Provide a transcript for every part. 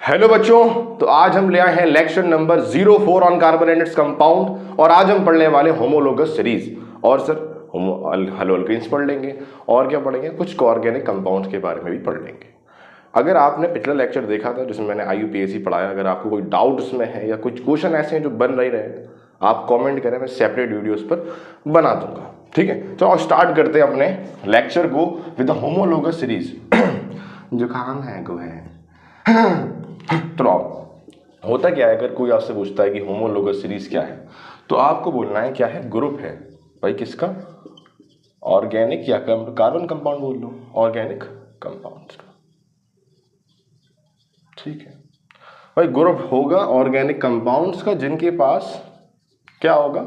Hello बच्चों, तो आज हम ले आए हैं lecture number 04 on carbon and its compound और आज हम पढ़ने वाले होमोलोगस सीरीज। और सर हेलो अल्केन्स पढ़ लेंगे और क्या पढ़ेंगे, कुछ ऑर्गेनिक कंपाउंड्स के बारे में भी पढ़ लेंगे। अगर आपने पिछला लेक्चर देखा था जिसमें मैंने IUPAC पढ़ाया, अगर आपको कोई डाउट उसमें है या कुछ क्वेश्चन ऐसे हैं जो बन नहीं रहे हैं, आप कमेंट करें, मैं सेपरेट वीडियोस पर बना दूंगा। ठीक है, तो स्टार्ट करते हैं अपने लेक्चर को विद होमोलोगस सीरीज। जुकाम है को है तो होता क्या है, अगर कोई आपसे पूछता है कि होमोलोगस सीरीज क्या है तो आपको बोलना है क्या है, ग्रुप है भाई। किसका? ऑर्गेनिक या कार्बन कंपाउंड बोल लो, ऑर्गेनिक कंपाउंड का। ठीक है भाई, ग्रुप होगा ऑर्गेनिक कंपाउंड्स का जिनके पास क्या होगा,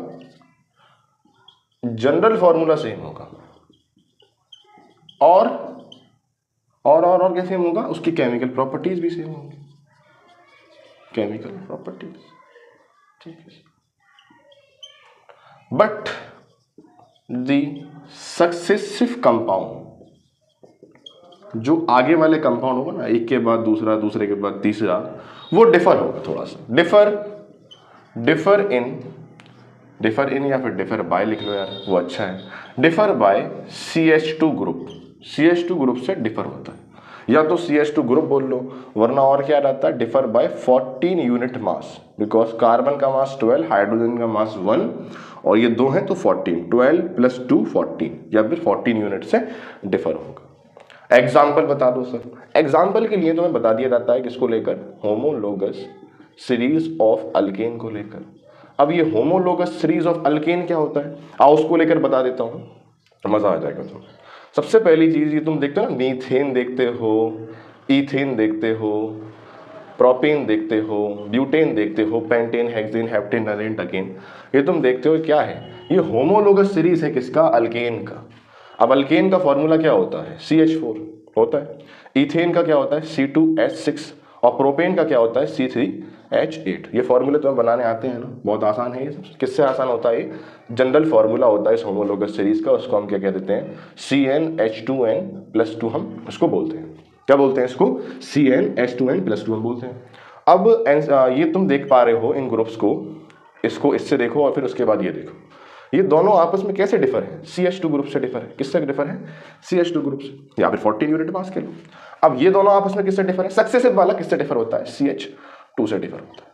जनरल फॉर्मूला सेम होगा और क्या सेम होगा, उसकी केमिकल प्रॉपर्टीज भी सेम होंगी, केमिकल प्रॉपर्टीज। ठीक है, बट द सक्सेसिव कंपाउंड, जो आगे वाले कंपाउंड होगा ना, एक के बाद दूसरा, दूसरे के बाद तीसरा, वो डिफर होगा थोड़ा सा। डिफर इन या फिर डिफर बाय लिख लो यार, वो अच्छा है। Differ by CH2 group, CH2 group से डिफर होता है, या तो CH2 ग्रुप बोल लो, वरना और क्या रहता है, differ by 14 unit mass, because carbon का मास 12, हाइड्रोजन का मास 1 और ये दो हैं तो 14, 12 + 2 14, या फिर 14 यूनिट से डिफर होगा। एग्जाम्पल बता दो सर। एग्जाम्पल के लिए तुम्हें बता दिया जाता है किसको लेकर, होमोलोगस सीरीज ऑफ अल्केन को लेकर। अब ये होमोलोगस सीरीज ऑफ अल्केन क्या होता है, आओ उसको लेकर बता देता हूँ, मजा आ जाएगा तुम्हें। सबसे पहली चीज, ये तुम देखते हो ना, मीथेन देखते हो, ईथेन देखते हो, प्रोपेन देखते हो, ब्यूटेन देखते हो, पेंटेन, हेक्सेन, हेप्टेन, नरेन, टकेन, ये तुम देखते हो क्या है, ये होमोलोगस सीरीज है किसका, अल्केन का। अब अल्केन का फॉर्मूला क्या होता है, CH4 होता है। ईथेन का क्या होता है, C2H6 और प्रोपेन का क्या होता है, C3H8। ये फॉर्मूले तुम्हें बनाने आते हैं ना, बहुत आसान है ये सब। किससे आसान होता है, ये जनरल फॉर्मूला होता है इस होमोलोगस सीरीज का, उसको हम क्या कह देते हैं, CnH2n+2 हम उसको बोलते हैं। क्या बोलते हैं इसको, CnH2n+2 हम बोलते हैं। अब ये तुम देख पा रहे हो इन ग्रुप्स को, इसको इससे देखो और फिर उसके बाद ये देखो, ये दोनों आपस में कैसे डिफर है, CH2 ग्रुप से डिफर है। किससे डिफर है, CH2 ग्रुप से, या फिर 14 यूनिट मास के लो। अब ये दोनों आपस में किससे डिफर है, सक्सेसिव वाला किससे डिफर होता है, CH2 से डिफर होता है।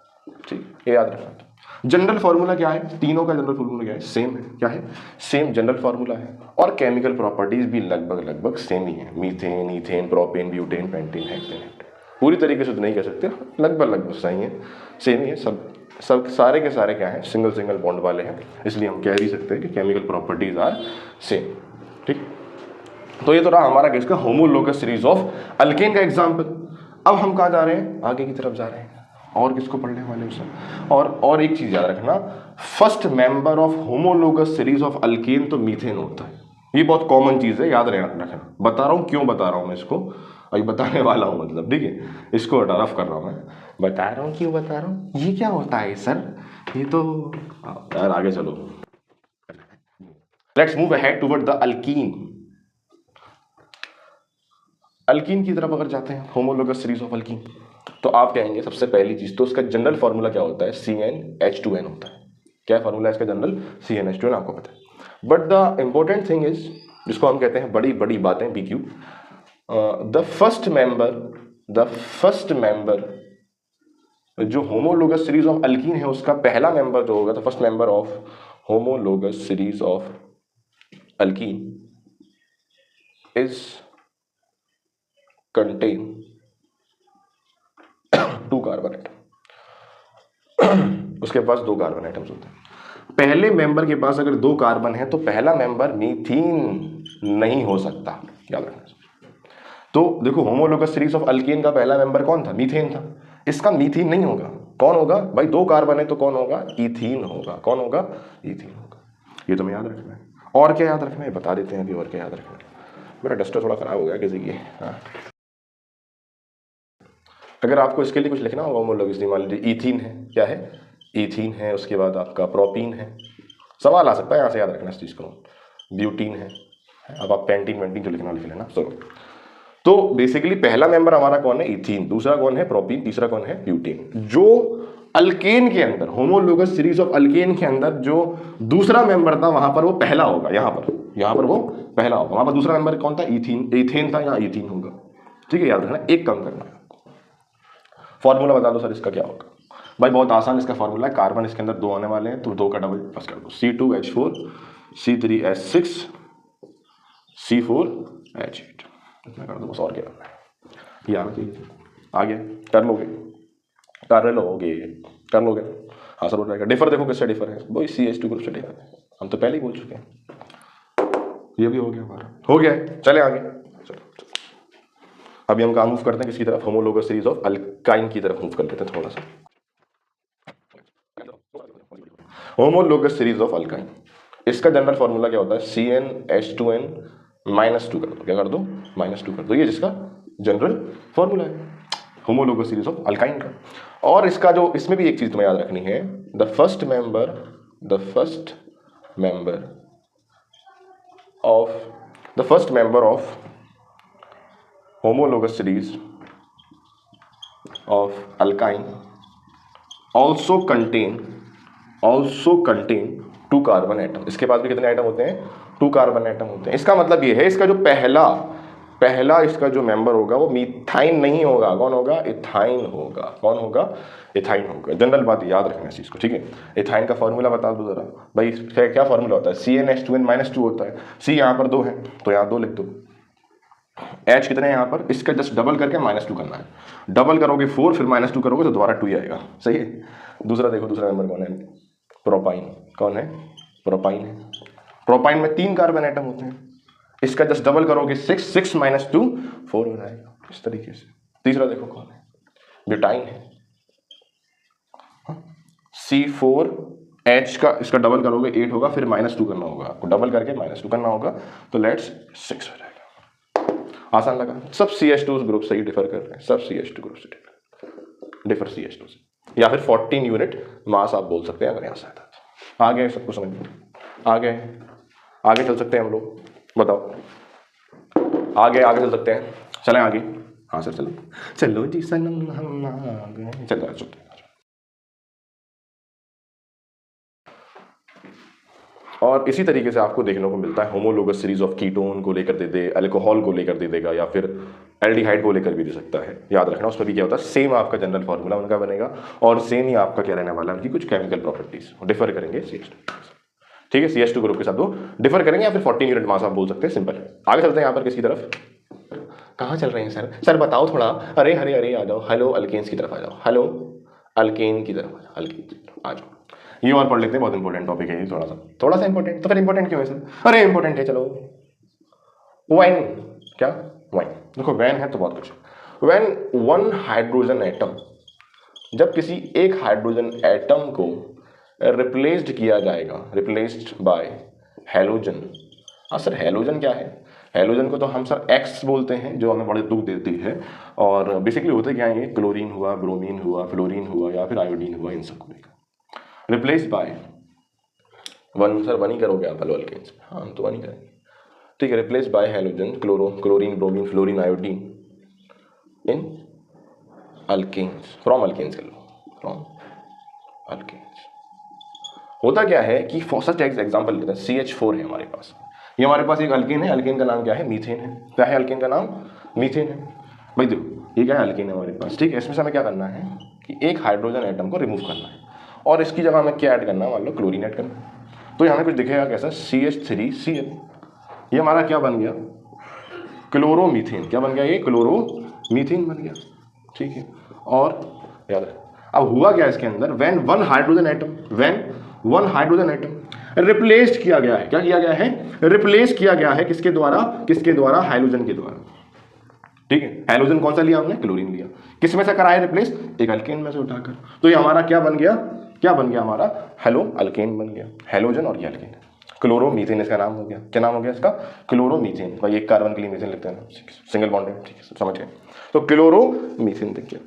ठीक, ये याद रखना। जनरल फॉर्मूला क्या है, तीनों का जनरल फॉर्मूला क्या है, सेम है। क्या है, सेम जनरल फॉर्मूला है, और केमिकल प्रॉपर्टीज भी लगभग सेम ही है। Methane, ethane, propane, butane, pentane, hexane. पूरी तरीके से तो नहीं कह सकते, लगभग सही है, सेम ही है। सब सारे के सारे क्या है, सिंगल बॉन्ड वाले हैं, इसलिए हम कह भी सकते हैं कि केमिकल प्रॉपर्टीज आर सेम। ठीक, तो ये तो रहा हमारा किसका, होमोलोगस सीरीज ऑफ अल्केन का एग्जांपल। अब हम कहाँ जा रहे हैं, आगे की तरफ जा रहे हैं, और किसको पढ़ने वाले हैं सर। और एक चीज याद रखना, first member of homologous series of alkane तो मीथेन होता है। ये बहुत कॉमन चीज है, याद रखना। बता रहा हूँ क्यों बता रहा हूँ मैं इसको, अभी बताने वाला हूँ, मतलब ठीक है, इसको रफ कर रहा हूँ, मैं बता रहा हूँ क्यों बता रहा हूँ, ये क्या होता है सर, ये तो यार आगे चलो। Let's move ahead toward the alkyne. Alkyne की तरफ अगर जाते हैं, होमोलोगस सीरीज ऑफ अल्कीन, तो आप कहेंगे सबसे पहली चीज तो उसका जनरल फॉर्मूला क्या होता है, CnH2n होता है। क्या फॉर्मूला है इसका जनरल, CnH2n, आपको पता है। But the important thing is, जिसको हम कहते हैं बड़ी बड़ी बातें, PQ, द फर्स्ट मेंबर जो होमोलोगस सीरीज ऑफ अल्कीन है, उसका पहला मेंबर जो होगा, तो first member of homologous series of alkene is contain 2 carbon atom. उसके पास 2 कार्बन एटम्स होते हैं। पहले मेंबर के पास अगर 2 कार्बन है तो पहला मेंबर मीथीन नहीं हो सकता, याद रखना। तो देखो, होमोलोगस सीरीज ऑफ अल्केन का पहला मेंबर कौन था, मीथेन था। इसका मीथीन नहीं होगा, कौन होगा भाई, 2 कार्बन है तो कौन होगा, ईथीन होगा। कौन होगा, ईथीन होगा। ये तुम्हें याद रखना है। और क्या याद रखना है, बता देते हैं अभी, और क्या याद रखना है। मेरा डस्टर थोड़ा खराब हो गया किसी की। हाँ, अगर आपको इसके लिए कुछ लिखना होगा, होमोलोगस, मान लीजिए ईथीन है, क्या है, ईथीन है, उसके बाद आपका प्रोपीन है, सवाल आ सकता है यहाँ से, याद रखना इस चीज़ को। ब्यूटीन है, अब आप पेंटीन वेंटीन जो लिखना लिख लेना। चलो, तो बेसिकली पहला मेंबर हमारा कौन है, इथीन, दूसरा कौन है, प्रोपीन, तीसरा कौन है, ब्यूटेन। जो अल्केन के अंदर, होमोलोगस सीरीज ऑफ अल्केन के अंदर जो दूसरा मेंबर था वहां पर वो पहला होगा, यहां पर वो पहला होगा। वहां पर दूसरा मेंबर कौन था, इथीन, एथेन था, यहाँ इथीन होगा। ठीक है, याद रखना, एक कम करना है। फॉर्मूला बता दो सर इसका क्या होगा। भाई बहुत आसान इसका फॉर्मूला है, कार्बन इसके अंदर 2 आने वाले हैं तो 2 का डबल प्लस कर दो, C2H4 C3H6 C4H8, इतना कर दो बस, और क्या करना है, ये आना चाहिए। आगे कर लोगे, हाँ सर हो जाएगा। डिफर देखो किससे डिफर है, वही CH2 ग्रुप से डिफर है, हम तो पहले ही बोल चुके हैं। ये भी हो गया हमारा, हो गया है, चले आगे। चलो अभी हम कहाँ मूव करते हैं, किसकी तरफ, होमोलोगस सीरीज ऑफ अल्काइन की तरफ मूव कर लेते हैं थोड़ा सा। होमोलोगस सीरीज ऑफ अल्काइन, इसका जनरल फॉर्मूला क्या होता है, CnH2n -2 कर दो, क्या कर दो, -2 कर दो, ये जिसका जनरल फॉर्मूला है होमोलोगस सीरीज ऑफ अल्काइन का। और इसका जो, इसमें भी एक चीज तुम्हें याद रखनी है, the first member of homologous series of alkyne also contain 2 carbon atom. इसके पास भी कितने एटम होते हैं, 2 कार्बन एटम होते हैं। इसका मतलब ये है, इसका जो पहला इसका जो मेंबर होगा वो मीथाइन नहीं होगा, कौन होगा, इथाइन होगा। कौन होगा, इथाइन होगा। जनरल बात याद रखना इस चीज को, ठीक है। इथाइन का फॉर्मूला बता दो जरा भाई, क्या फॉर्मूला होता है, CnH2n -2 होता है। C यहाँ पर 2 है तो यहाँ 2 लिख दो, H कितने हैं यहाँ पर, इसका जस्ट डबल करके -2 करना है। डबल करोगे 4, फिर -2 करोगे तो दोबारा 2 ही आएगा, सही है। दूसरा देखो, दूसरा नंबर कौन है, प्रोपाइन। कौन है, प्रोपाइन है। प्रोपाइन में 3 कार्बन एटम होते हैं, इसका जस्ट डबल करोगे 6 -2 4 हो जाएगा, इस तरीके से। तीसरा देखो कौन है, ब्यूटाइन है। C4H का, इसका डबल करोगे 8 होगा, फिर -2 करना होगा आपको, डबल करके -2 करना होगा तो लेट्स 6 हो जाएगा। आसान लगा। सब CH2 ग्रुप से ही डिफर कर रहे हैं, सब CH2 ग्रुप से डिफर CH2 से, या फिर 14 यूनिट मास आप बोल सकते हैं अगर यहाँ से आता है। आगे सबको समझ में आगे चल सकते हैं हम लोग, बताओ आगे चल सकते हैं, चलें आगे। हाँ सर चलो जी सनम हम आगे चलते हैं। और इसी तरीके से आपको देखने को मिलता है होमोलोगस सीरीज ऑफ कीटोन को लेकर दे दे, अल्कोहल को लेकर दे देगा, या फिर एल्डिहाइड को लेकर भी दे सकता है। याद रखना, उसमें भी क्या होता है, सेम आपका जनरल फॉर्मूला उनका बनेगा और सेम ही आपका क्या रहने वाला है, उनकी कुछ केमिकल प्रॉपर्टीज डिफर करेंगे CH2, ठीक है। CH2 ग्रुप के साथ वो डिफर करेंगे, या फिर 14 यूनिट मास आप बोल सकते हैं, सिंपल है। आगे चलते हैं यहाँ पर किसकी तरफ, कहाँ चल रहे हैं सर बताओ थोड़ा, अरे आ जाओ, हेलो अल्केन्स की तरफ आ जाओ, हेलो अल्केन की तरफ आ जाओ। ये और पढ़ लेते हैं, बहुत इंपॉर्टेंट टॉपिक है ये, थोड़ा सा इंपॉर्टेंट। तो फिर इंपॉर्टेंट क्यों है सर, अरे इंपॉर्टेंट है, चलो। वाइन, क्या वाइन, देखो वैन है तो बहुत कुछ। व्हेन वन हाइड्रोजन एटम, जब किसी एक हाइड्रोजन एटम को रिप्लेस्ड किया जाएगा, रिप्लेस्ड बाय हैलोजन। हाँ सर हैलोजन क्या है, हैलोजन को तो हम सर एक्स बोलते हैं, जो हमें बड़े दुख देती है। और बेसिकली होते क्या है, ये क्लोरीन हुआ, ब्रोमीन हुआ, फ्लोरीन हुआ, या फिर आयोडीन हुआ, इन सबको replace by one. Sir one ही करोगे आप अल्केन्स, हाँ हम तो वन ही करेंगे, ठीक है। Replace by halogen, chlorine, bromine, fluorine, iodine in alkanes, from alkanes कर लो, फ्रॉम अल्केन्स। होता क्या है कि फर्स्ट एग्जांपल लेते हैं, CH4 है हमारे पास, ये हमारे पास एक अल्केन है, अल्केन का नाम क्या है, मीथेन है। क्या है अल्केन का नाम, मीथेन है। भाई देखो ये क्या है, अल्केन है हमारे पास, ठीक है। इसमें से हमें क्या करना है कि एक हाइड्रोजन एटम को रिमूव करना है, और इसकी जगह हमें क्या ऐड करना है, मान लो क्लोरीन ऐड करना है। तो यहाँ कुछ दिखेगा कैसा, CH3Cl, ये हमारा क्या बन गया, क्लोरोमीथेन। क्या बन गया, ये क्लोरोमीथेन बन गया, ठीक है। और याद है अब हुआ क्या इसके अंदर, when one hydrogen atom replaced किया गया है, क्या किया गया है, रिप्लेस किया गया है, किसके द्वारा, हाइड्रोजन के द्वारा, ठीक है। हाइड्रोजन कौन सा लिया हमने, क्लोरीन लिया। किस में से कराया रिप्लेस, एक अल्केन में से उठाकर। तो ये हमारा क्या बन गया हमारा, हेलो अल्केन बन गया, हेलोजन और ये अल्केन, क्लोरोमीथेन इसका नाम हो गया। क्या नाम हो गया इसका, क्लोरोमीथेन। भाई एक कार्बन के लिए मीथेन लिखते हैं, सिंगल बॉन्ड है, ठीक है, समझ गए। तो क्लोरोमीथेन देखिए,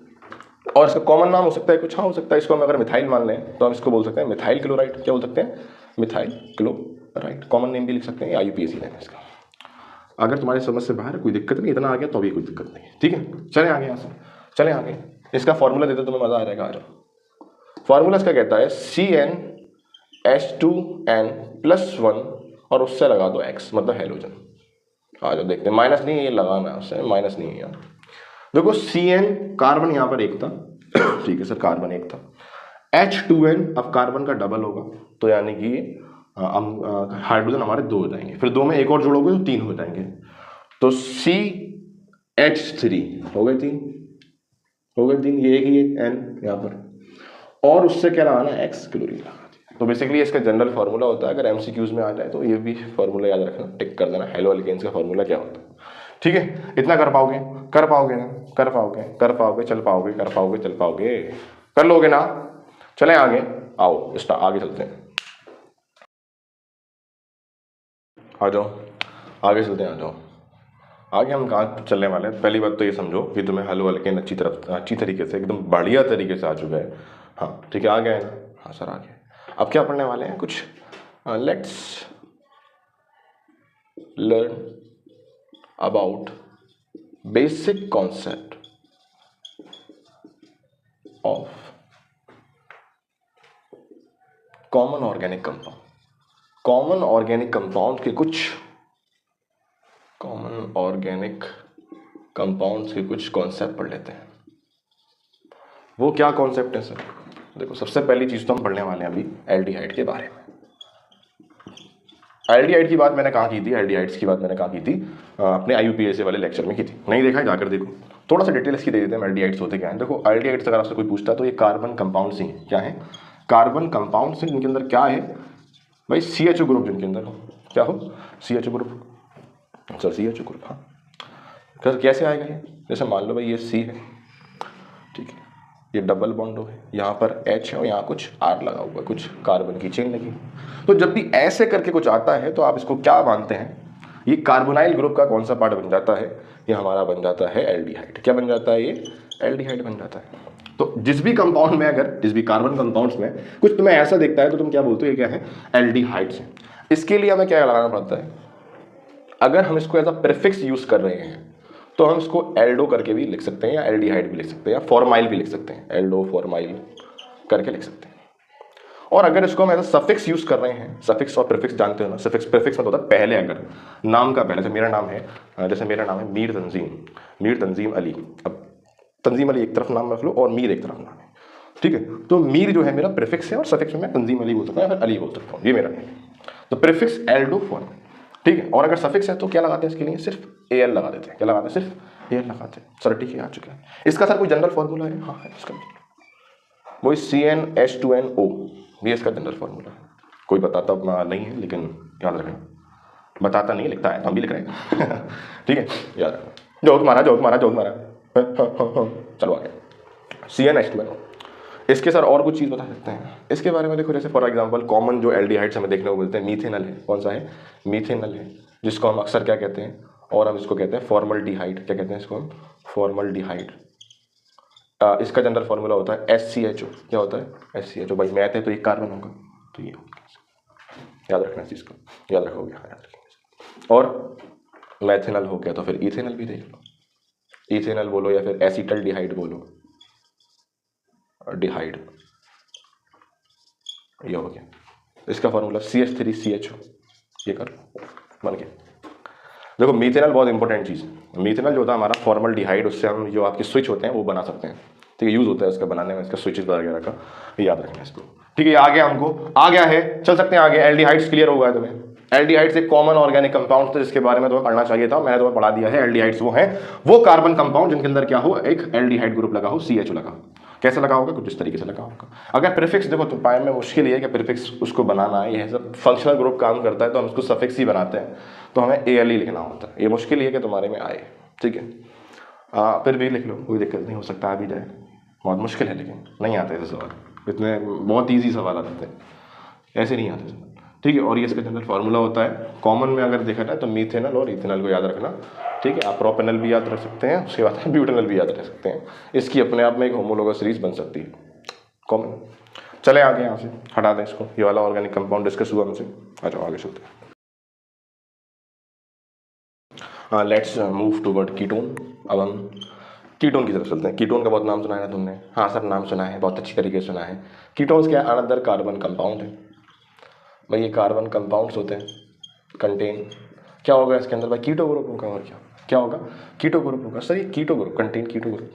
और इसका कॉमन नाम हो सकता है कुछ, हाँ हो सकता है, इसको हम अगर मिथाइल मान लें तो हम इसको बोल सकते हैं मिथाइल क्लोराइड। क्या बोल सकते हैं, मिथाइल क्लोराइड। कॉमन नेम भी लिख सकते हैं, IUPAC नेम है इसका। अगर तुम्हारी समझ से बाहर है कोई दिक्कत नहीं, इतना आ गया तो भी कोई दिक्कत नहीं है, ठीक है। चले आगे यहाँ से, चले आगे। इसका फॉर्मूला देते तुम्हें मजा आ जाएगा। आ जाओ, फॉर्मूला इसका कहता है CnH2n+1 और उससे लगा दो X, मतलब हेलोजन। आ जाओ देखते हैं, माइनस नहीं है ये लगाना है उससे, माइनस नहीं है यार। देखो Cn कार्बन यहाँ पर एक था, ठीक है सर, कार्बन एक था। H2n अब कार्बन का डबल होगा, तो यानी कि हाइड्रोजन हमारे 2 हो जाएंगे, फिर 2 में एक और जोड़ोगे तो 3 हो जाएंगे, तो CH3 हो गए 3, हो गए 3, ये एक ही है N यहाँ पर, और उससे क्या लगाना है X, क्लोरीन लगा दिया। तो बेसिकली इसका जनरल फार्मूला होता है, अगर MCQs में आ जाए तो ये भी फार्मूला याद रखना, टिक कर देना, हेलो एल्केन्स का फार्मूला क्या होता है, ठीक है। इतना कर पाओगे, कर पाओगे ना, कर पाओगे, कर पाओगे, चल पाओगे, कर पाओगे, चल पाओगे, कर लोगे ना। चले आगे, आओ आगे चलते हैं, आ जाओ आगे चलते हैं, आ जाओ आगे। हम कहाँ चलने वाले हैं, पहली बात तो ये समझो कि तुम्हें हल एल्केन अच्छी तरीके से, एकदम बढ़िया तरीके से आ चुका है। हाँ ठीक है, आ गए ना, हाँ सर आ गए। अब क्या पढ़ने वाले हैं, कुछ let's learn about basic concept of common organic compound. Common organic compound के कुछ कॉमन ऑर्गेनिक कंपाउंड्स के कुछ कॉन्सेप्ट पढ़ लेते हैं। वो क्या कॉन्सेप्ट है सर? देखो, सबसे पहली चीज़ तो हम पढ़ने वाले हैं अभी एल्डिहाइड के बारे में। एल्डिहाइड की बात मैंने कहाँ की थी, एल्डिहाइड्स की बात मैंने कहाँ की थी, अपने IUPAC वाले लेक्चर में की थी। नहीं देखा है जाकर देखो, थोड़ा सा डिटेल इसकी दे देते हैं एल्डिहाइड्स होते क्या हैं। देखो, एल्डिहाइड्स अगर आपसे कोई पूछता है तो ये कार्बन कंपाउंड्स ही हैं। क्या है? कार्बन कंपाउंड्स हैं, जिनके अंदर क्या है भाई, CHO ग्रुप जिनके अंदर हो। क्या हो? CHO group. Sir CHO group, हाँ कैसे आएगा ये? जैसे मान लो भाई ये C है, ठीक है, ये डबल बॉन्ड हो है, यहाँ पर H है और यहाँ कुछ R लगा हुआ, कुछ कार्बन की चेन लगी। तो जब भी ऐसे करके कुछ आता है तो आप इसको क्या मानते हैं, ये कार्बोनाइल ग्रुप का कौन सा पार्ट बन जाता है? ये हमारा बन जाता है एल्डिहाइड। क्या बन जाता है ये? एल्डिहाइड बन जाता है। तो जिस भी कंपाउंड में, अगर जिस भी कार्बन कंपाउंड्स में कुछ तुम्हें ऐसा दिखता है तो तुम क्या बोलते हो, ये क्या है? एल्डिहाइड्स है। इसके लिए हमें क्या लगाना पड़ता है? अगर हम इसको एज अ प्रीफिक्स यूज कर रहे हैं तो हम इसको एल्डो करके भी लिख सकते हैं, या एल्डिहाइड भी लिख सकते हैं, या फॉर्माइल भी लिख सकते हैं, एल्डो फॉर्माइल करके लिख सकते हैं। और अगर इसको हम एज अ सफिक्स यूज कर रहे हैं, सफिक्स और प्रीफिक्स जानते हो ना, सफिक्स प्रीफिक्स मतलब होता है पहले, अगर नाम का पहले, जैसे मेरा नाम है, मीर तंजीम अली। अब तंजीम अली एक तरफ नाम रख लो और मीर एक तरफ नाम है, ठीक है। तो मीर जो है मेरा प्रीफिक्स है और सफिक्स में मैं तंजीम अली बोल सकता हूँ या फिर अली बोल सकता हूँ, ये मेरा है। तो प्रीफिक्स एल्डो फॉर्म, ठीक है। और अगर सफिक्स है तो क्या लगाते हैं इसके लिए? सिर्फ AL लगा देते हैं। क्या लगाते हैं? सिर्फ AL लगाते हैं। सर ठीक है, आ चुका है। इसका सर कोई जनरल फॉर्मूला है? हाँ है इसका, वही CnH2nO, भी इसका जनरल फॉर्मूला है। कोई बताता नहीं है, लेकिन याद रखना, बताता नहीं लिखता है तो हम भी लिख रहे हैं ठीक है, याद रखना। जोक मारा चलो आगे। CnH2nO, इसके सर और कुछ चीज़ बता सकते हैं इसके बारे में? देखो, जैसे फॉर एग्जांपल कॉमन जो एल्डिहाइड्स हमें देखने को मिलते हैं, मीथेनल है। कौन सा है? मीथेनल है, जिसको हम अक्सर क्या कहते हैं, और हम इसको कहते हैं फॉर्मल्डिहाइड। क्या कहते हैं इसको हम? फॉर्मल्डिहाइड। इसका जनरल फॉर्मूला होता है SCHO। क्या होता है? SCHO। भाई मैथ है तो एक कार्बन होगा, तो ये होगा। याद रखना इस चीज़ को, याद रखोगे? हाँ याद रखेंगे। और मैथेनल हो गया तो फिर इथेनल भी देख लो, इथेनल बोलो या फिर एसिटल्डिहाइड बोलो, डिहाइड, ये हो गया। इसका फॉर्मूला CH3CHO, ये कर लो, बन गया। देखो, मीथेनल बहुत इंपॉर्टेंट चीज़ है। मीथेनल जो होता है हमारा फॉर्मल्डिहाइड, उससे हम जो आपके स्विच होते हैं वो बना सकते हैं, ठीक है। यूज़ होता है इसका बनाने में, इसका स्विचेस वगैरह का, याद रखना इसको, ठीक है। ये आ गया, हमको आ गया है, चल सकते हैं आगे। एल्डिहाइड्स क्लियर हो गया तुम्हें? एल्डिहाइड्स एक कॉमन ऑर्गेनिक कंपाउंड था जिसके बारे में तुम्हें पढ़ना चाहिए था, मैंने तुम्हें पढ़ा दिया है। एल्डिहाइड्स वो हैं, वो कार्बन कंपाउंड जिनके अंदर क्या हो, एक एल्डिहाइड ग्रुप लगा हो, CHO लगा हो। कैसे लगा होगा? कुछ इस तरीके से लगा होगा। अगर प्रीफिक्स देखो तो पाए में मुश्किल ही है कि प्रीफिक्स उसको बनाना है, ये सब फंक्शनल ग्रुप काम करता है तो हम उसको सफिक्स ही बनाते हैं, तो हमें AL ही लिखना होता है। ये मुश्किल ही है कि तुम्हारे में आए, ठीक है। फिर भी लिख लो, कोई दिक्कत नहीं, हो सकता आ भी जाए। बहुत मुश्किल है लेकिन नहीं आते ऐसे सवाल, इतने बहुत ईजी सवाल आते हैं, ऐसे नहीं आते, ठीक है। और ये इसका जनरल फार्मूला होता है, कॉमन में अगर देखा जाए तो मीथेनल और इथेनल को याद रखना, ठीक है। आप प्रोपेनल भी याद रख सकते हैं, उसके बाद ब्यूटेनल भी याद रख सकते हैं। इसकी अपने आप में एक होमोलोगस सीरीज बन सकती है, कॉमन। चले आगे, यहाँ से हटा दें इसको, ये वाला ऑर्गेनिक कंपाउंड डिस्कस हुआ हमसे। आ जाओ आगे चलते हैं। Let's move toward ketone. अब हम कीटोन की तरफ चलते हैं। कीटोन का बहुत नाम सुना है ना तुमने? हाँ सर, नाम सुना है, बहुत अच्छी तरीके से सुना है। कीटोन्स क्या? अनदर कार्बन कंपाउंड है भाई, ये कार्बन कंपाउंड्स होते हैं, कंटेन क्या होगा इसके अंदर भाई? कीटो ग्रुप होगा। और क्या होगा? कीटो ग्रुप होगा। सर ये keto group, contain keto group.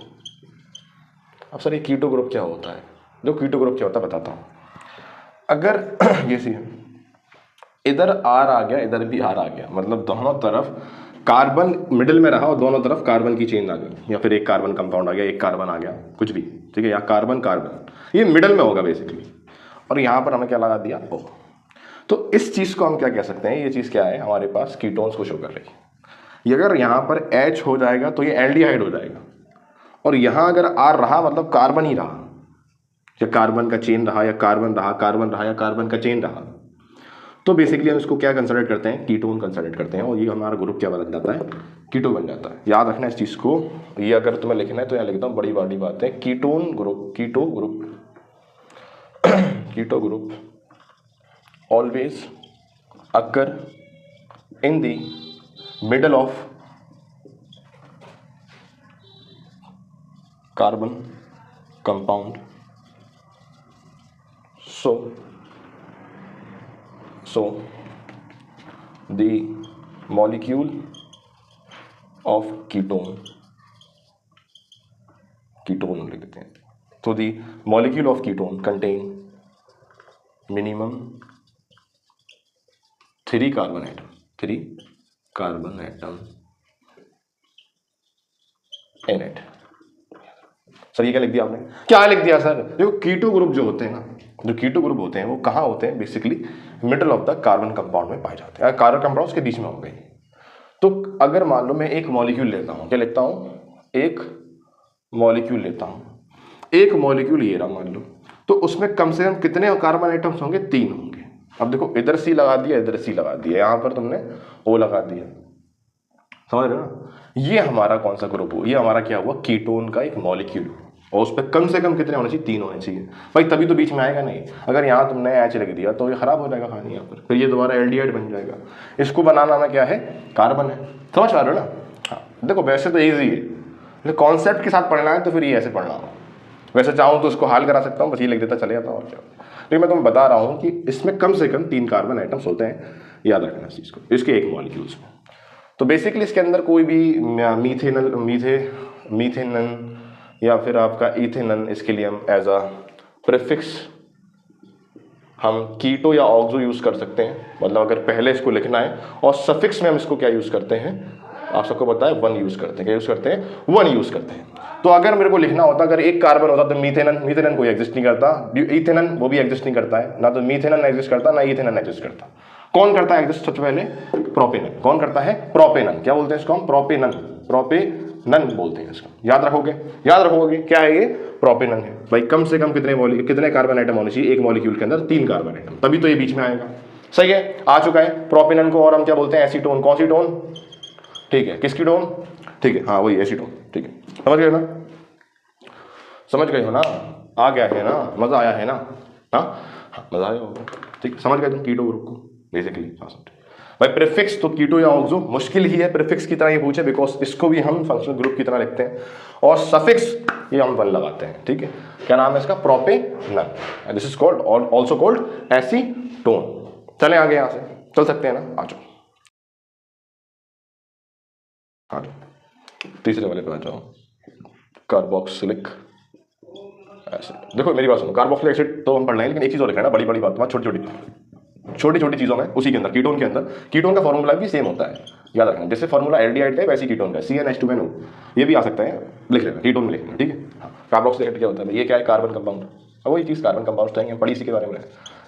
अब सर ये कीटो ग्रुप क्या होता है? जो कीटो ग्रुप क्या होता है बताता हूँ। अगर ये सी है, इधर आर आ गया, इधर भी आर आ गया, मतलब दोनों तरफ कार्बन मिडिल में रहा और दोनों तरफ कार्बन की चेन आ गई, या फिर एक कार्बन कंपाउंड आ गया, एक कार्बन आ गया, कुछ भी, ठीक है, या कार्बन कार्बन, ये मिडिल में होगा बेसिकली। और यहाँ पर हमें क्या लगा दिया? ओ। तो इस चीज़ को हम क्या कह सकते हैं? ये चीज़ क्या है? हमारे पास कीटोन्स को शो कर रही है। ये अगर यहाँ पर H हो जाएगा तो ये एल्डिहाइड हो जाएगा, और यहाँ अगर R रहा मतलब कार्बन ही रहा, या कार्बन का चेन रहा, या कार्बन रहा, कार्बन रहा, या कार्बन का चेन रहा, तो बेसिकली हम इसको क्या कंसिडर करते हैं? कीटोन कंसिडर करते हैं। और ये हमारा ग्रुप क्या बन जाता है? कीटो बन जाता है। याद रखना इस चीज़ को। ये अगर तुम्हें लिखना है तो यहाँ लिखता हूँ, बड़ी बड़ी बात है। Ketone group, keto group keto group always occur in the middle of carbon compound. So the molecule of ketone लिख देते हैं। तो the molecule of ketone contain minimum 3 carbon atom in it। Sir ये क्या लिख दिया आपने? क्या लिख दिया सर? देखो कीटो ग्रुप जो होते हैं ना, जो कीटो ग्रुप होते हैं वो कहाँ होते हैं? Basically middle of the carbon compound में पाए जाते हैं। कार्बन कंपाउंड के बीच में हो गई। तो अगर मान लो मैं एक मॉलिक्यूल लेता हूँ, क्या लेता हूँ? एक मॉलिक्यूल लेता हूँ। एक मॉलिक्यूल ये रहा मान लो, तो उसमें कम से कम कितने कार्बन आइटम्स होंगे? 3 होंगे। अब देखो, इधर सी लगा दिया, इधर सी लगा दिया, यहाँ पर तुमने ओ लगा दिया, समझ रहे हो ना? ये हमारा कौन सा ग्रुप हो? ये हमारा क्या हुआ? कीटोन का एक मॉलिक्यूल। और उस पर कम से कम कितने होने चाहिए? 3 होने चाहिए भाई, तभी तो बीच में आएगा। नहीं, अगर यहाँ तुमने एच लिख दिया तो ये खराब हो जाएगा कहानी यहाँ पर, फिर ये दोबारा एल्डिहाइड बन जाएगा। इसको बनाना में क्या है? कार्बन है। समझ पा रहे हो ना? हाँ, देखो वैसे तो ईजी है, कॉन्सेप्ट के साथ पढ़ना है तो फिर ये ऐसे पढ़ना हो। वैसे चाहूँ तो इसको हल करा सकता हूँ, बस ये लिख देता चले जाता हूँ और क्या। लेकिन मैं तुम्हें बता रहा हूँ कि इसमें कम से कम 3 कार्बन आइटम्स होते हैं, याद रखना इस चीज़ को, इसके एक मॉलिक्यूल्स में। तो बेसिकली इसके अंदर कोई भी मीथेनन या फिर आपका इथेनन, इसके लिए हम एज अ प्रीफिक्स हम कीटो या ऑक्सो यूज़ कर सकते हैं। मतलब अगर पहले इसको लिखना है, और सफिक्स में हम इसको क्या यूज़ करते हैं? आप सबको पता है, 1 यूज़ करते हैं। क्या यूज़ करते हैं? 1 यूज़ करते हैं। तो अगर मेरे को लिखना होता, अगर एक कार्बन होता तो मीथेनन कोई एग्जिस्ट नहीं करता, इथेनन वो भी एग्जिस्ट नहीं करता है, ना तो मीथेनन एग्जिस्ट करता, ना इथेनन एग्जिस्ट करता। कौन करता है एग्जिस्ट सबसे पहले? प्रोपेनन। कौन करता है? प्रोपेनन। क्या बोलते हैं इसको हम? प्रोपेनन बोलते हैं इसको। याद रखोगे क्या है ये? प्रोपेनन है भाई। कम से कम कितने कार्बन आइटम होने चाहिए एक मॉलिक्यूल के अंदर? 3 कार्बन आइटम, तभी तो ये बीच में आएगा। सही है, आ चुका है प्रोपेनन को। और हम क्या बोलते हैं? एसीटोन। कौन सी टोन? ठीक है, किसकी टोन? ठीक है, हाँ वही एसीटोन। ठीक है, समझ गए हो ना? आ गया है ना? मजा आया है ना? हाँ मजा आया होगा। ठीक, समझ गए तुम कीटो ग्रुप को बेसिकली? हाँ समझ भाई। प्रीफिक्स तो कीटो या ऑक्सो मुश्किल ही है प्रीफिक्स की तरह ये पूछे, बिकॉज इसको भी हम फंक्शनल ग्रुप की तरह लिखते हैं। और सफिक्स ये हम 1 लगाते हैं। ठीक है, क्या नाम है इसका? Propanone. This is called also called acetone. चले आगे, यहाँ से चल सकते हैं ना? आ जाओ, तीसरे वाले पे आ जाओ। Carboxylic acid. देखो मेरी बात सुनो, कार्बोक्सिलिक एसिड तो हम पढ़ रहे हैं, लेकिन एक चीज और लिखना है, बड़ी बड़ी बात, छोटी छोटी चीज़ों में, उसी के अंदर कीटोन के अंदर कीटोन का फॉर्मूला भी सेम होता है। याद रखना, जैसे फॉर्मूला एल्डिहाइड का है वैसे कीटोन का CnH2NO, ये भी आ सकता है, लिख लेना, कीटोन में लिख लेना। ठीक है, कार्बोक्सिलिक एसिड क्या होता है? ये क्या है? Carbon compound. अब वही चीज़ कार्बन कंपाउंड तो हम पढ़ी इसी के बारे में।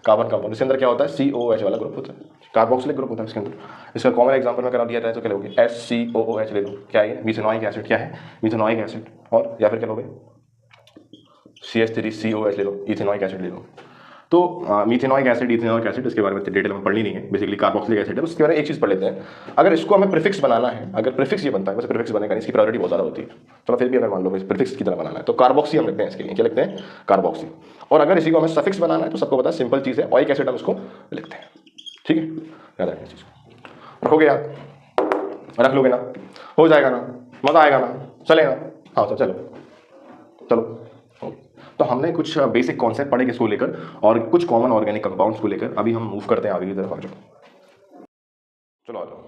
कार्बन कंपाउंड इसके अंदर क्या होता है? COOH वाला ग्रुप होता है, कार्बोक्सिलिक ग्रुप होता है इसके अंदर। इसका कॉमन एग्जाम्पल में करा दिया जाए तो क्या लोगे? SCOOH ले लो। क्या है? Methanoic acid. क्या है? Methanoic acid. और या फिर क्या लोगे? CH3COH ले लो, इथेनोइक एसिड ले लो। तो मिथेनोइक एसिड, इथेनोइक एसिड, इसके बारे में डिटेल में पढ़नी नहीं है, बेसिकली कार्बोक्सिलिक एसिड है। उसके बारे में एक चीज़ पढ़ लेते हैं। अगर इसको हमें प्रीफिक्स बनाना है, अगर प्रीफिक्स ये बनता है, वैसे प्रीफिक्स बनेगा नहीं, इसकी प्रायोरिटी बहुत ज़्यादा होती है। चलो फिर भी अगर मान लो प्रीफिक्स की तरह बनाना है तो कार्बोक्सी हम लिखते हैं इसके लिए। क्या लिखते हैं? कार्बोक्सी। और अगर इसी को हमें सफिक्स बनाना है तो सबको पता है सिंपल चीज़ है, ओइक एसिड हम इसको लिखते हैं। ठीक है, याद रखना चीज़ को, रखोगे याद? रख लोगे ना, हो जाएगा ना, मजा आएगा ना, चलेगा। हाँ तो चलो चलो। तो हमने कुछ बेसिक कॉन्सेप्ट पढ़े इसको लेकर और कुछ कॉमन ऑर्गेनिक कंपाउंड्स को लेकर। अभी हम मूव करते हैं आगे की तरफ। आ जाओ, चलो आ जाओ,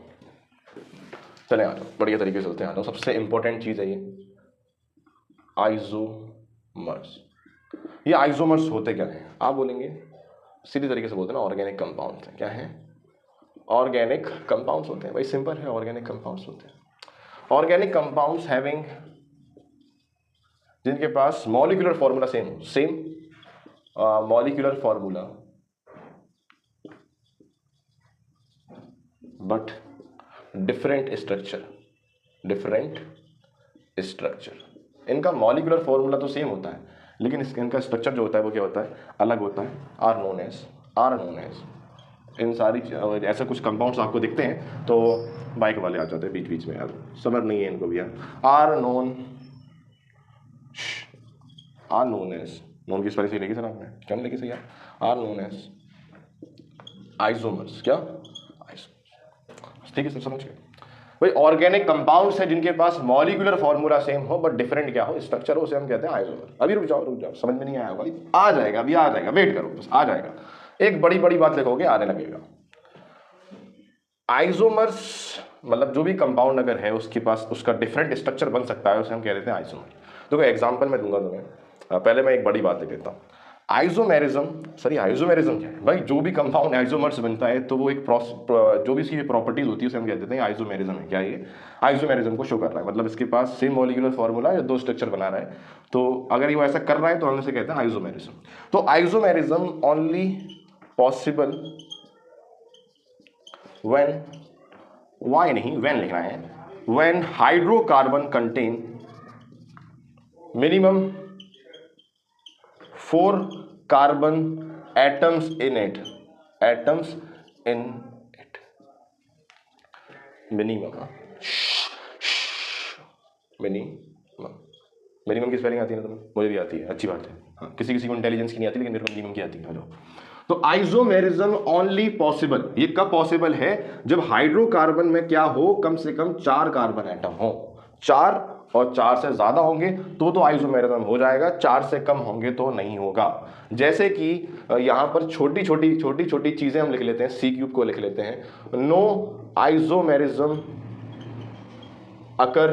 चले आ जाओ, बढ़िया तरीके से चलते हैं। आ जाओ। सबसे इंपॉर्टेंट चीज़ है ये आइसोमर्स। ये आइसोमर्स होते क्या हैं? आप बोलेंगे सीधी तरीके से बोलते हैं ना, ऑर्गेनिक कंपाउंड्स हैं। क्या है? ऑर्गेनिक कंपाउंड्स होते हैं भाई, सिंपल है, ऑर्गेनिक कंपाउंड्स होते हैं। ऑर्गेनिक कंपाउंड्स हैविंग, जिनके पास molecular formula same molecular formula but different structure. इनका मॉलिक्यूलर फॉर्मूला तो सेम होता है, लेकिन इनका स्ट्रक्चर जो होता है वो क्या होता है? अलग होता है। आर नोन एज इन सारी ऐसे कुछ कंपाउंड्स आपको दिखते हैं तो बाइक वाले आ जाते हैं बीच बीच में, यार समझ नहीं है इनको भी यार। आर नोन एज, नोन की स्पेलिंग सही लिखी सर आपने? क्या लिखी सही यार? Are known as isomers. क्या? आइसोमर्स, ठीक है सर, समझ गए भाई। ऑर्गेनिक कंपाउंड्स है जिनके पास मॉलिक्यूलर फॉर्मूला सेम हो बट डिफरेंट क्या हो? स्ट्रक्चर हो, उसे हम कहते हैं आइसोमर। अभी रुक जाओ, समझ में नहीं आया होगा, आ जाएगा, अभी आ जाएगा, वेट करो बस, आ जाएगा। एक बड़ी बड़ी बात लिखोगे, आने लगेगा। आइसोमर्स मतलब जो भी कंपाउंड अगर है उसके पास उसका डिफरेंट स्ट्रक्चर बन सकता है, उसे हम कह देते हैं आइसोमर। देखो एग्जांपल मैं दूंगा तुम्हें, पहले मैं एक बड़ी बात लिख देता हूँ। आइसोमेरिज्म, सर ये आइसोमेरिज्म क्या है भाई? जो भी कंपाउंड आइसोमर्स बनता है तो वो एक जो भी इसकी प्रॉपर्टीज होती है उसे हम कह देते हैं आइसोमेरिज्म है। क्या ये? आइसोमेरिज्म को शो कर रहा है, मतलब इसके पास सेम मॉलिक्यूलर फॉर्मूला या दो स्ट्रक्चर बना रहा है। तो अगर ये वो ऐसा कर रहा है तो हम इसे कहते हैं आइसोमेरिज्म। तो isomerism only possible when, why नहीं व्हेन लिखना है, when hydrocarbon contain minimum 4 carbon atoms in it. Minimum की स्पेलिंग आती है ना तुम्हें? मुझे भी आती है, अच्छी बात है। हाँ, किसी को इंटेलिजेंस की नहीं आती, लेकिन मेरे को मिनिमम की आती है। हेलो, तो आइसोमेरिज्म ओनली पॉसिबल, ये कब पॉसिबल है? जब हाइड्रोकार्बन में क्या हो? कम से कम 4 कार्बन एटम हो। 4 और 4 से ज्यादा होंगे तो आइसोमेरिज्म हो जाएगा, 4 से कम होंगे तो नहीं होगा। जैसे कि यहां पर छोटी छोटी चीजें हम लिख लेते हैं, सी क्यूब को लिख लेते हैं, नो आइसोमेरिज्म अकर,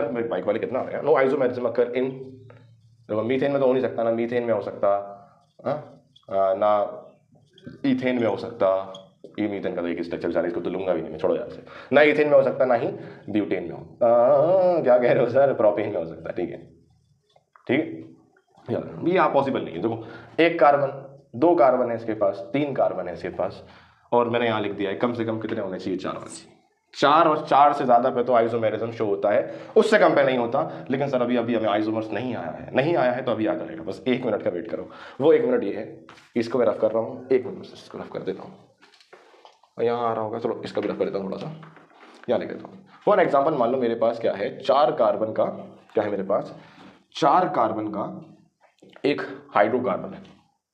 मेरे बाइक वाले कितना आ रहा है? नो आइसोमेरिज्म अकर इन, देखो मीथेन में तो हो नहीं सकता ना, मीथेन में हो सकता ना, इथेन में हो सकता। ये मीथेन का तो एक स्ट्रक्चर बेचारा, इसको तो लूंगा भी नहीं मैं, छोड़ो यार से। ना इथेन में हो सकता, ना ही ब्यूटेन में हो, क्या कह रहे हो सर? प्रोपेन में हो सकता है। ठीक है ये आप पॉसिबल नहीं है। देखो 1 कार्बन, 2 कार्बन है इसके पास, 3 कार्बन है इसके पास, और मैंने यहाँ लिख दिया है कम से कम कितने होने चाहिए? 4 होने चाहिए। 4 और 4 से ज्यादा पे तो आइसोमेरिज्म शो होता है, उससे कम पे नहीं होता। लेकिन सर अभी हमें आइसोमर्स नहीं आया है तो अभी आ जाएगा, बस 1 मिनट का वेट करो। वो 1 मिनट ये है, इसको मैं रफ कर रहा हूँ, 1 मिनट से इसको रफ कर देता हूँ, यहाँ आ रहा होगा, चलो इसका भी रफ कर देता हूँ थोड़ा सा, यहाँ लिख देता हूँ। फॉर एग्जाम्पल मान लो मेरे पास क्या है? 4 कार्बन का, क्या है मेरे पास? 4 कार्बन का एक हाइड्रोकार्बन है।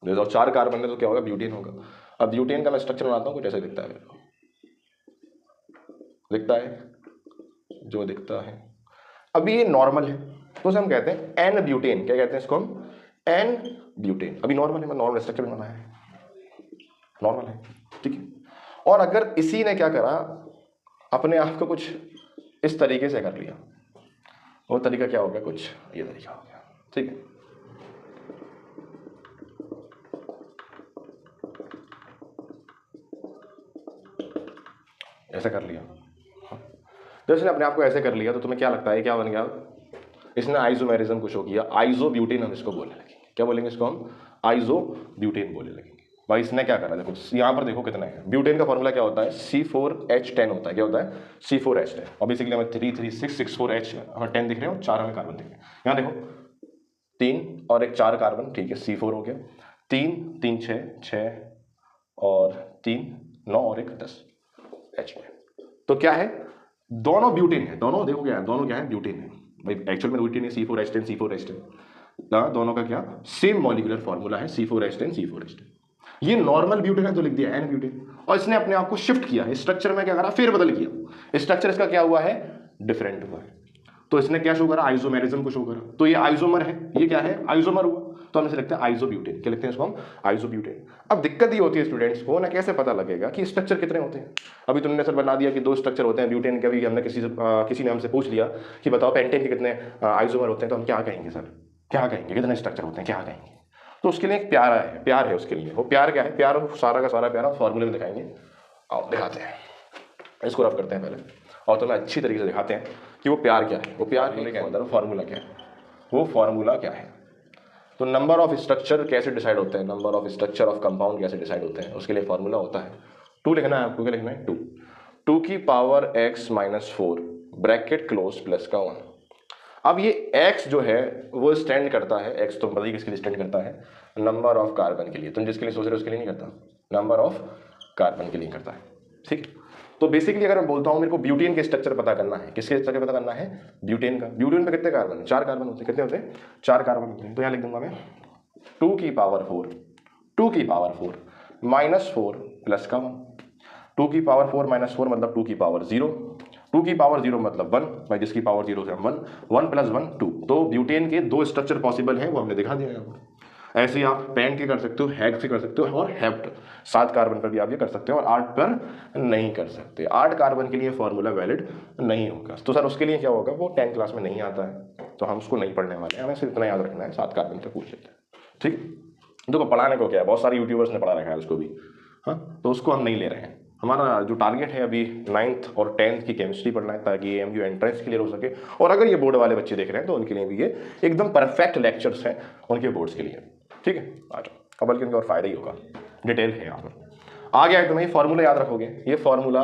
जैसे 4 कार्बन है तो क्या होगा? ब्यूटेन होगा। अब ब्यूटेन का मैं स्ट्रक्चर बनाता हूँ, कुछ ऐसे दिखता है मेरे को, दिखता है जो दिखता है। अभी ये नॉर्मल है तो उसे हम कहते हैं एन ब्यूटेन। क्या कहते हैं इसको हम? N butane. अभी नॉर्मल है, मैं नॉर्मल स्ट्रक्चर बनाया है, नॉर्मल है, ठीक है। और अगर इसी ने क्या करा, अपने आप को कुछ इस तरीके से कर लिया, वो तरीका क्या हो गया? कुछ ये तरीका हो गया, ठीक है। ऐसा कर लिया, जब इसने अपने आप को ऐसे कर लिया तो तुम्हें क्या लगता है क्या बन गया? इसने आइसोमेरिज्म को शो किया, आइसोब्यूटेन हम इसको बोलने लगेंगे। क्या बोलेंगे इसको हम? आइसोब्यूटेन बोलने लगेंगे। भाई इसने क्या करा? देखो यहाँ पर देखो कितना है। ब्यूटेन का फॉर्मूला क्या होता है? C4H10 होता है। क्या होता है? C4H10। और बेसिकली हमें 33664H हमें 10 दिख रहे हो, 4 हमें कार्बन दिख रहे हैं। यहाँ देखो 3 और एक 4 कार्बन, ठीक है, C4 हो गया। 3 3 6 और 3 9 और एक 10 H में। तो क्या है? दोनों ब्यूटेन है, दोनों देखो क्या है? दोनों क्या है? ब्यूटेन है भाई। एक्चुअल में ब्यूटेन है C4H10 दोनों का क्या? सेम मॉलिक्यूलर फॉर्मूला है, C4H10। ये नॉर्मल ब्यूटेन है तो लिख दिया एन ब्यूटेन, और इसने अपने आप को शिफ्ट किया, स्ट्रक्चर में क्या करा, फेरबदल किया, स्ट्रक्चर इसका क्या हुआ है, डिफरेंट हुआ है। तो इसने क्या शो करा, आइसोमेरिज्म को शो करा, तो ये आइसोमर है, ये क्या है, आइसोमर हुआ, तो हम इसे लिखते हैं आइसोब्यूटेन। क्या लिखते हैं इसको हम, आइसोब्यूटेन। अब दिक्कत ये होती है स्टूडेंट्स को ना, कैसे पता लगेगा कि स्ट्रक्चर कितने होते हैं। अभी तुमने सर बना दिया कि 2 स्ट्रक्चर होते हैं ब्यूटेन के, अभी हमने किसी ने हमसे पूछ लिया कि बताओ पेंटेन के कितने आइसोमर होते हैं, तो हम क्या कहेंगे सर, क्या कहेंगे, कितने स्ट्रक्चर होते हैं, क्या कहेंगे। तो उसके लिए एक प्यार है उसके लिए। वो प्यार क्या है, प्यार सारा का सारा प्यार फॉर्मूले में दिखाएंगे। आओ दिखाते हैं, इसको रफ करते हैं पहले, और तुम्हें अच्छी तरीके से दिखाते हैं कि वो प्यार क्या है, वो प्यार होने के अंदर फॉर्मूला क्या है, वो फॉर्मूला क्या है। तो नंबर ऑफ स्ट्रक्चर कैसे डिसाइड होते हैं, number of structure of compound कैसे डिसाइड होते हैं, उसके लिए फॉर्मूला होता है 2 लिखना है आपको। क्या लिखना है, 2 की power x minus 4 bracket close plus का 1। अब ये x जो है वो स्टैंड करता है, x तो पता ही किसके लिए स्टैंड करता है, नंबर ऑफ कार्बन के लिए। तुम जिसके लिए सोच रहे हो उसके लिए नहीं करता, नंबर ऑफ कार्बन के लिए करता है, ठीक है। तो बेसिकली अगर मैं बोलता हूँ मेरे को ब्यूटेन के स्ट्रक्चर पता करना है, किसके स्ट्रक्चर पता करना है, ब्यूटेन का। ब्यूटेन पे कितने कार्बन, 4 कार्बन होते हैं, कितने होते हैं, 4 कार्बन होते हैं। तो यहाँ लिख दूंगा मैं 2 की पावर 4 माइनस 4 प्लस का 1। 2 की पावर 4 माइनस 4 मतलब 2 की पावर 0, 2 की पावर 0 मतलब 1, भाई जिसकी पावर 0 से हम 1 प्लस 1 2। तो ब्यूटेन के 2 स्ट्रक्चर पॉसिबल हैं, वो हमने दिखा दिया यहाँ पर। ऐसे ही आप पेंट के कर सकते हो, हैग से कर सकते हो, और हेप्ट 7 कार्बन पर भी आप ये कर सकते हो, और 8 पर नहीं कर सकते। 8 कार्बन के लिए फॉर्मूला वैलिड नहीं होगा। तो सर उसके लिए क्या होगा, वो 10th क्लास में नहीं आता है, तो हम उसको नहीं पढ़ने वाले हैं, हमें सिर्फ इतना याद रखना है 7 कार्बन तक पूछ लेते हैं, ठीक। देखो पढ़ाने को क्या है, बहुत सारे यूट्यूबर्स ने पढ़ा रखा है उसको भी, हाँ, तो उसको हम नहीं ले रहे हैं। हमारा जो टारगेट है अभी 9th और 10th की केमिस्ट्री पढ़ना है, ताकि AMU एंट्रेंस क्लियर हो सके। और अगर ये बोर्ड वाले बच्चे देख रहे हैं तो उनके लिए भी ये एकदम परफेक्ट लेक्चर्स हैं उनके बोर्ड्स के लिए, ठीक है। आ जाओ, बल्कि उनका और फायदा ही होगा, डिटेल है यहाँ पर। आ गया है तुम्हें, ये फॉर्मूला याद रखोगे, ये फॉर्मूला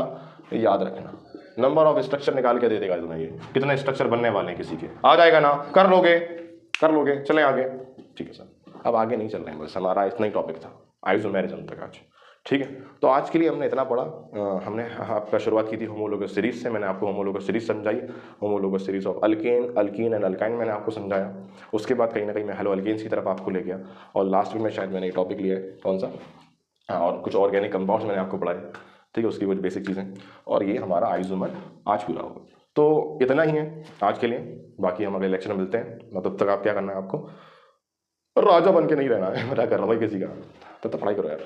याद रखना, नंबर ऑफ स्ट्रक्चर निकाल के दे देगा तुम्हें, ये कितने स्ट्रक्चर बनने वाले हैं किसी के, आ जाएगा ना, कर लोगे, चले आगे, ठीक है सर। अब आगे नहीं चल रहे हैं, बस हमारा इतना ही टॉपिक था आइसोमेरिज्म तक आज, ठीक है। तो आज के लिए हमने इतना पढ़ा। हमने आपका शुरुआत की थी होमोलोगस सीरीज से, मैंने आपको होमोलोगस सीरीज समझाई, homologous series of alkane, alkyne and alkyne मैंने आपको समझाया। उसके बाद कहीं ना कहीं मैं हेलो अल्केन्स की तरफ आपको ले गया, और लास्ट में शायद मैंने टॉपिक लिया है कौन सा, हाँ, और कुछ ऑर्गेनिक कंपाउंड्स मैंने आपको पढ़ाए, ठीक है, उसकी कुछ बेसिक चीज़ें, और ये हमारा आइसोमर आज पूरा होगा। तो इतना ही है आज के लिए, बाकी हम अगले लेक्चर में मिलते हैं। तब तक आप क्या करना है, आपको राजा बन के नहीं रहना है, मैं कर रहा हूँ भाई किसी का, तब तक पढ़ाई करो यार।